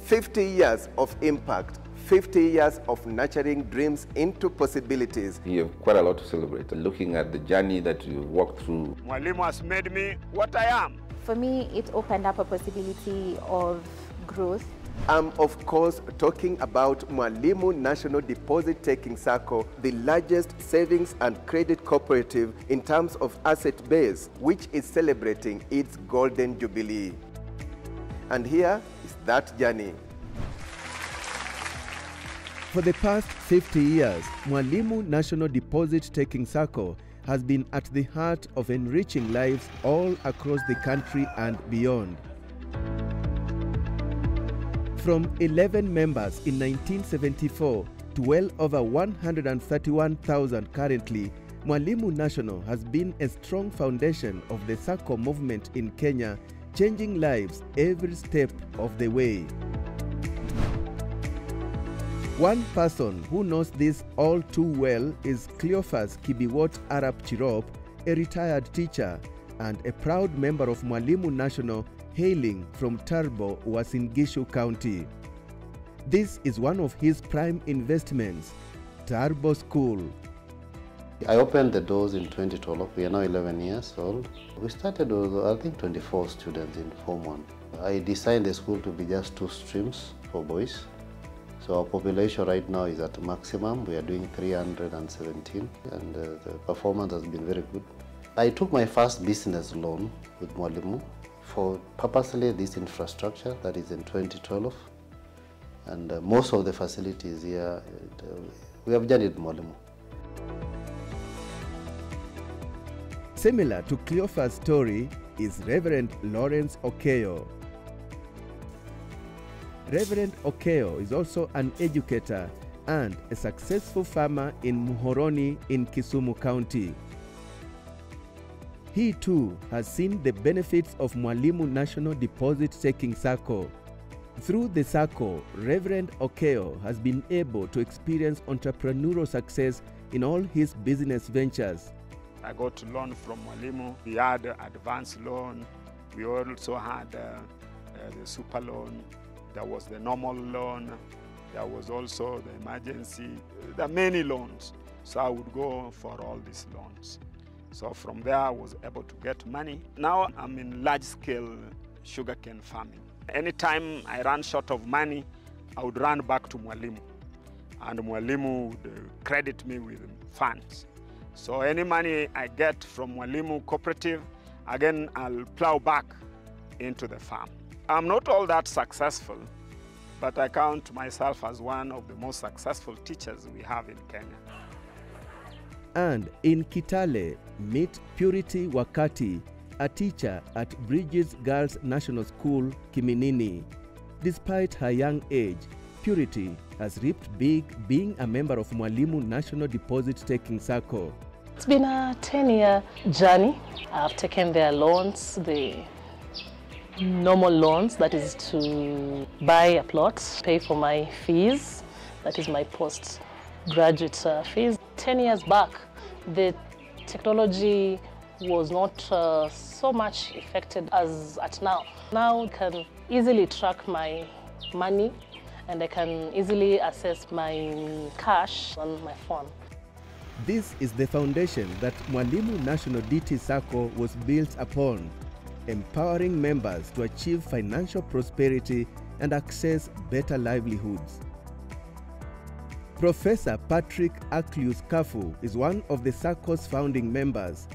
50 years of impact, 50 years of nurturing dreams into possibilities. You have quite a lot to celebrate. Looking at the journey that you've walked through. Mwalimu has made me what I am. For me, it opened up a possibility of growth. I'm of course talking about Mwalimu National Deposit Taking Sacco, the largest savings and credit cooperative in terms of asset base, which is celebrating its golden jubilee. And here is that journey. For the past 50 years, Mwalimu National Deposit Taking Sacco has been at the heart of enriching lives all across the country and beyond. From 11 members in 1974 to well over 131,000 currently, Mwalimu National has been a strong foundation of the Sacco movement in Kenya, changing lives every step of the way. One person who knows this all too well is Cleophas Kibiwot Arap Chirop, a retired teacher and a proud member of Mwalimu National, hailing from Turbo, Uasin Gishu County. This is one of his prime investments, Turbo School. I opened the doors in 2012. We are now 11 years old. We started with, I think, 24 students in Form 1. I designed the school to be just 2 streams for boys. So our population right now is at maximum. We are doing 317, and the performance has been very good. I took my first business loan with Mwalimu for purposely this infrastructure, that is in 2012. And most of the facilities here, we have done it Mwalimu. Similar to Cleophas' story is Reverend Lawrence Okeyo. Reverend Okeyo is also an educator and a successful farmer in Muhoroni in Kisumu County. He too has seen the benefits of Mwalimu National Deposit Taking Sacco. Through the Sacco, Reverend Okeyo has been able to experience entrepreneurial success in all his business ventures. I got a loan from Mwalimu. We had advance loan. We also had the super loan. There was the normal loan. There was also the emergency. There are many loans. So I would go for all these loans. So from there, I was able to get money. Now I'm in large-scale sugarcane farming. Anytime I ran short of money, I would run back to Mwalimu. And Mwalimu would credit me with funds. So any money I get from Mwalimu Cooperative, again, I'll plow back into the farm. I'm not all that successful, but I count myself as one of the most successful teachers we have in Kenya. And in Kitale, meet Purity Wakati, a teacher at Bridges Girls National School, Kiminini. Despite her young age, Purity has reaped big being a member of Mwalimu National Deposit Taking Sacco. It's been a 10-year journey. I've taken their loans, the normal loans, that is to buy a plot, pay for my fees, that is my postgraduate fees. 10 years back, the technology was not so much affected as at now. Now I can easily track my money and I can easily access my cash on my phone. This is the foundation that Mwalimu National DT Sacco was built upon, empowering members to achieve financial prosperity and access better livelihoods. Professor Patrick Aclius Kafu is one of the Sacco's founding members.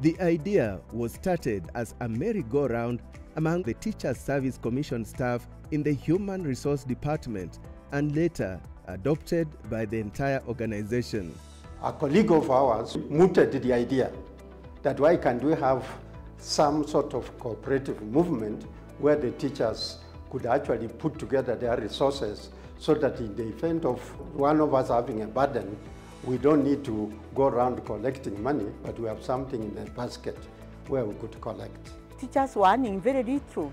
The idea was started as a merry-go-round among the Teachers Service Commission staff in the Human Resource Department and later adopted by the entire organization. A colleague of ours mooted the idea that why can't we have some sort of cooperative movement where the teachers could actually put together their resources so that in the event of one of us having a burden, we don't need to go around collecting money, but we have something in the basket where we could collect. Teachers were earning very little.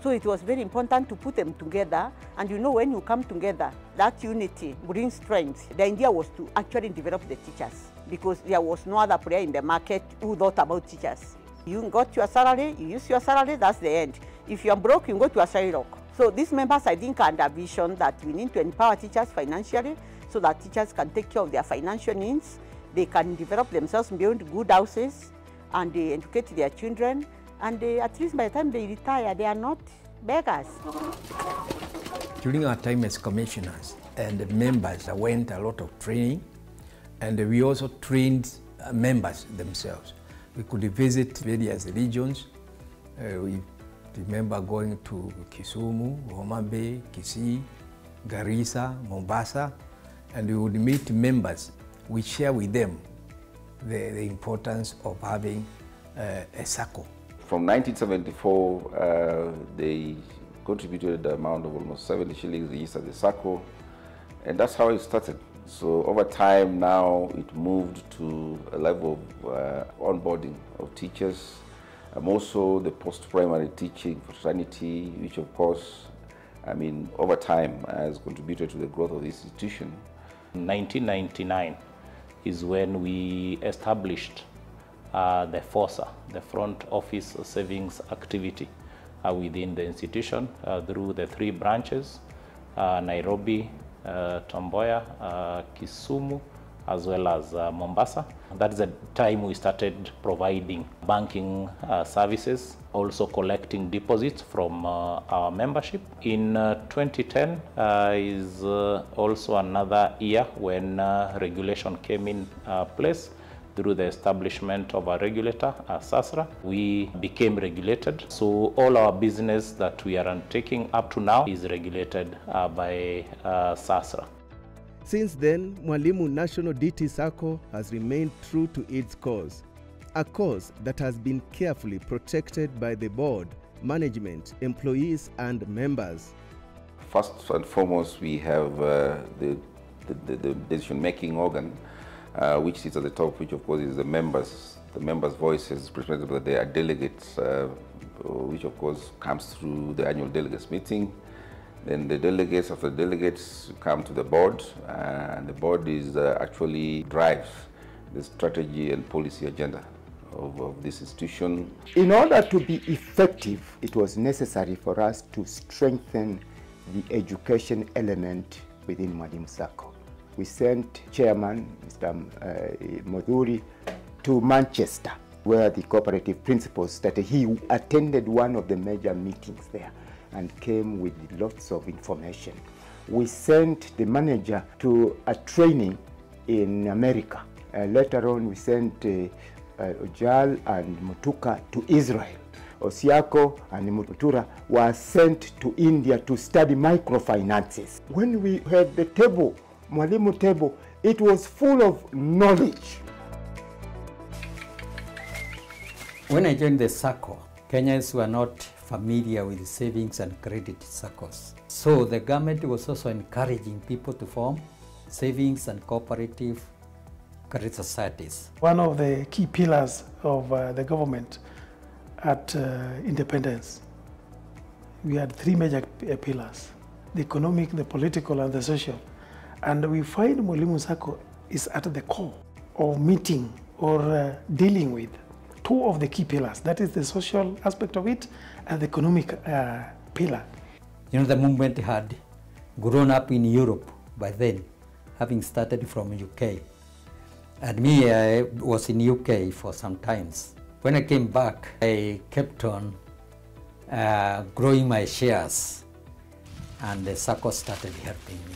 So it was very important to put them together. And you know, when you come together, that unity brings strength. The idea was to actually develop the teachers because there was no other player in the market who thought about teachers. You got your salary, you use your salary, that's the end. If you're broke, you go to a salary rock. So these members, I think, are vision that we need to empower teachers financially so that teachers can take care of their financial needs. They can develop themselves beyond good houses and they educate their children. And at least by the time they retire, they are not beggars. During our time as commissioners and the members, I went a lot of training, and we also trained members themselves. We could visit various regions. We remember going to Kisumu, Homa Bay, Kisii, Garissa, Mombasa, and we would meet members. We share with them the importance of having a SACCO. From 1974, they contributed the amount of almost 70 shillings each as the SACCO, and that's how it started. So over time now, it moved to a level of onboarding of teachers, and also the post-primary teaching fraternity, which of course, I mean, over time has contributed to the growth of the institution. 1999 is when we established the FOSA, the Front Office Savings Activity, within the institution through the 3 branches, Nairobi, Tomboya, Kisumu, as well as Mombasa. That's the time we started providing banking services, also collecting deposits from our membership. In 2010 is also another year when regulation came in place. Through the establishment of a regulator, SASRA, we became regulated. So all our business that we are undertaking up to now is regulated by SASRA. Since then, Mwalimu National DT Sacco has remained true to its cause, a cause that has been carefully protected by the board, management, employees, and members. First and foremost, we have the decision-making organ, which sits at the top, which of course is the members. The members' voices represented by their delegates, which of course comes through the annual delegates meeting. Then the delegates of the delegates come to the board, and the board is actually drives the strategy and policy agenda of this institution. In order to be effective, it was necessary for us to strengthen the education element within Mwalimu Sacco. We sent Chairman, Mr. Moduri, to Manchester, where the cooperative principals started. He attended one of the major meetings there and came with lots of information. We sent the manager to a training in America. Later on, we sent Ojal and Mutuka to Israel. Osiako and Mutura were sent to India to study microfinances. When we had the table, Mwalimu table, it was full of knowledge. When I joined the SACCO, Kenyans were not familiar with savings and credit SACCOs. So the government was also encouraging people to form savings and cooperative credit societies. One of the key pillars of the government at independence, we had 3 major pillars: the economic, the political, and the social. And we find Mwalimu Sacco is at the core of meeting or dealing with 2 of the key pillars. That is the social aspect of it and the economic pillar. You know, the movement had grown up in Europe by then, having started from UK. And me, I was in UK for some times. When I came back, I kept on growing my shares, and the Sacco started helping me.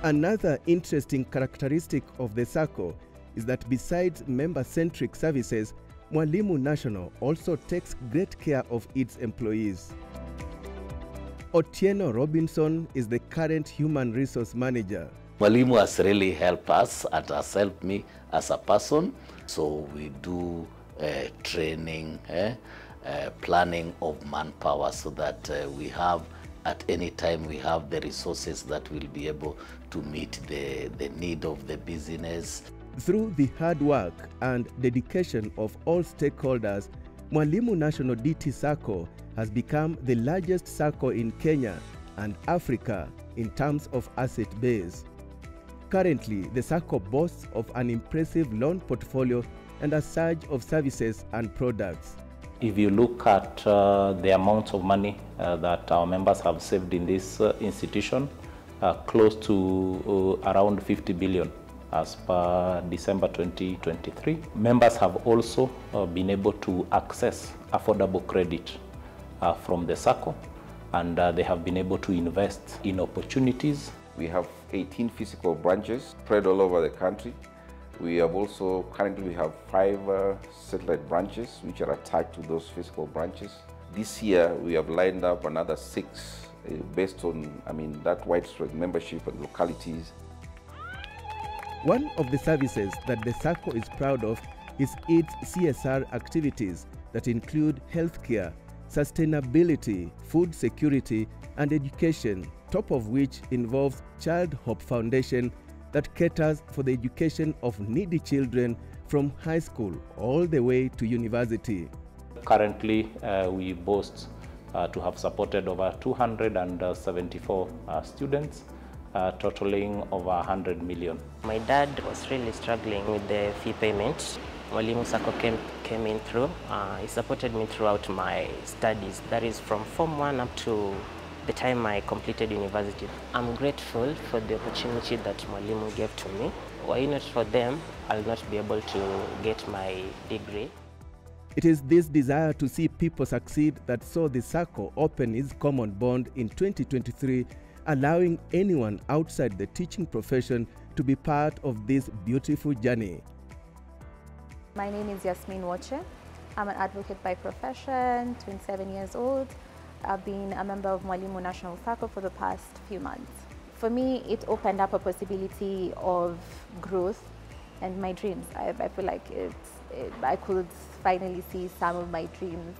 Another interesting characteristic of the Sacco is that besides member-centric services, Mwalimu National also takes great care of its employees. Otieno Robinson is the current human resource manager. Mwalimu has really helped us and has helped me as a person. So we do training, planning of manpower, so that we have, at any time, we have the resources that will be able to meet the need of the business. Through the hard work and dedication of all stakeholders, Mwalimu National DT Sacco has become the largest Sacco in Kenya and Africa in terms of asset base. Currently, the Sacco boasts of an impressive loan portfolio and a surge of services and products. If you look at the amount of money that our members have saved in this institution, close to around 50 billion as per December 2023. Members have also been able to access affordable credit from the Sacco, and they have been able to invest in opportunities. We have 18 physical branches spread all over the country. We have also, currently we have 5 satellite branches which are attached to those physical branches. This year we have lined up another 6 based on, that widespread membership and localities. One of the services that the Sacco is proud of is its CSR activities that include healthcare, sustainability, food security, and education, top of which involves Child Hope Foundation that caters for the education of needy children from high school all the way to university. Currently, we boast to have supported over 274 students, totaling over 100 million. My dad was really struggling with the fee payment. Mwalimu Sacco came in through. He supported me throughout my studies, that is from Form 1 up to the time I completed university. I'm grateful for the opportunity that Mwalimu gave to me. Were not for them, I'll not be able to get my degree. It is this desire to see people succeed that saw the Sacco open its common bond in 2023, allowing anyone outside the teaching profession to be part of this beautiful journey. My name is Yasmin Wache. I'm an advocate by profession, 27 years old. I've been a member of Mwalimu National Sacco for the past few months. For me, it opened up a possibility of growth and my dreams. I feel like I could finally see some of my dreams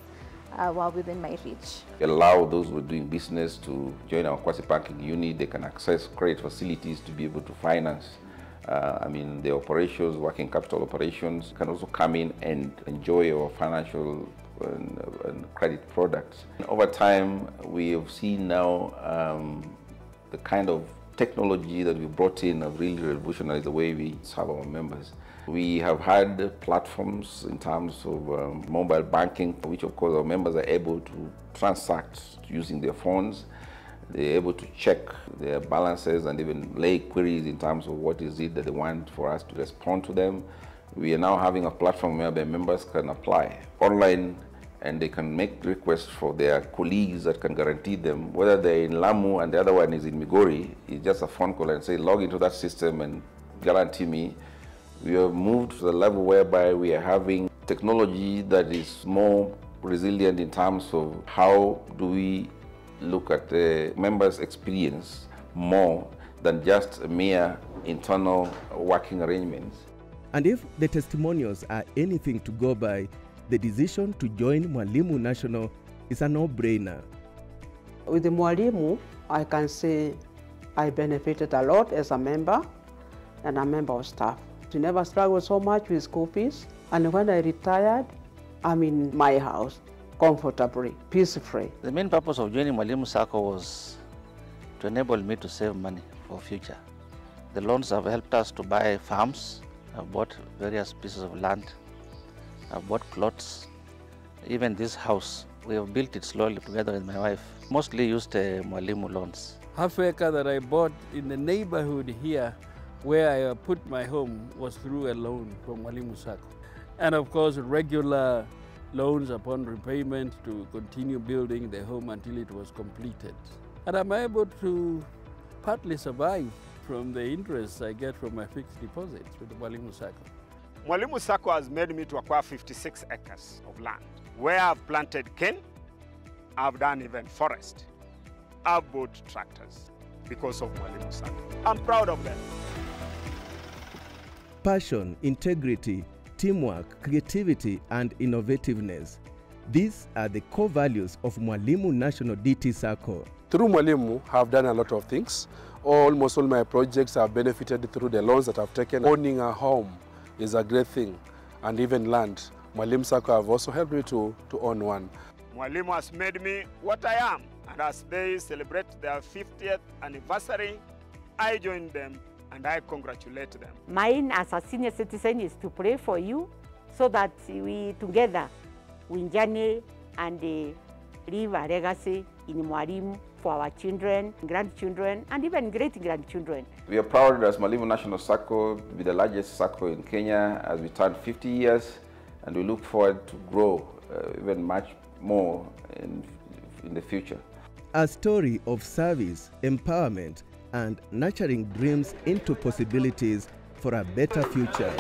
while within my reach. Allow those who are doing business to join our quasi-banking unit. They can access credit facilities to be able to finance the operations, working capital operations. Can also come in and enjoy our financial and credit products. Over time, we have seen now the kind of technology that we brought in have really revolutionized the way we serve our members. We have had platforms in terms of mobile banking, which of course our members are able to transact using their phones. They're able to check their balances and even lay queries in terms of what is it that they want for us to respond to them. We are now having a platform where their members can apply online and they can make requests for their colleagues that can guarantee them, whether they're in Lamu and the other one is in Migori, it's just a phone call and say, log into that system and guarantee me. We have moved to the level whereby we are having technology that is more resilient in terms of how do we look at the members' experience more than just mere internal working arrangements. And if the testimonials are anything to go by, the decision to join Mwalimu National is a no-brainer. With the Mwalimu, I can say I benefited a lot as a member and a member of staff. We never struggled so much with school fees. And when I retired, I'm in my house, comfortably, peace-free. The main purpose of joining Mwalimu Sacco was to enable me to save money for future. The loans have helped us to buy farms. I've bought various pieces of land. I've bought clothes. Even this house, we have built it slowly together with my wife. Mostly used Mwalimu loans. Half acre that I bought in the neighborhood here where I put my home was through a loan from Mwalimu Sacco. And of course, regular loans upon repayment to continue building the home until it was completed. And I'm able to partly survive from the interest I get from my fixed deposits with the Mwalimu Sacco. Mwalimu Sacco has made me to acquire 56 acres of land where I've planted cane, I've done even forest, I've bought tractors because of Mwalimu Sacco. I'm proud of them. Passion, integrity, teamwork, creativity, and innovativeness. These are the core values of Mwalimu National DT Sacco. Through Mwalimu, I've done a lot of things. Almost all my projects have benefited through the loans that I've taken. Owning a home is a great thing, and even land. Mwalimu Sacco have also helped me to own one. Mwalimu has made me what I am, and as they celebrate their 50th anniversary, I joined them and I congratulate them. Mine as a senior citizen is to pray for you so that we together we journey and leave a legacy in Mwalimu for our children, grandchildren, and even great-grandchildren. We are proud as Mwalimu National Sacco to be the largest Sacco in Kenya as we turn 50 years, and we look forward to grow even much more in the future. A story of service, empowerment, and nurturing dreams into possibilities for a better future.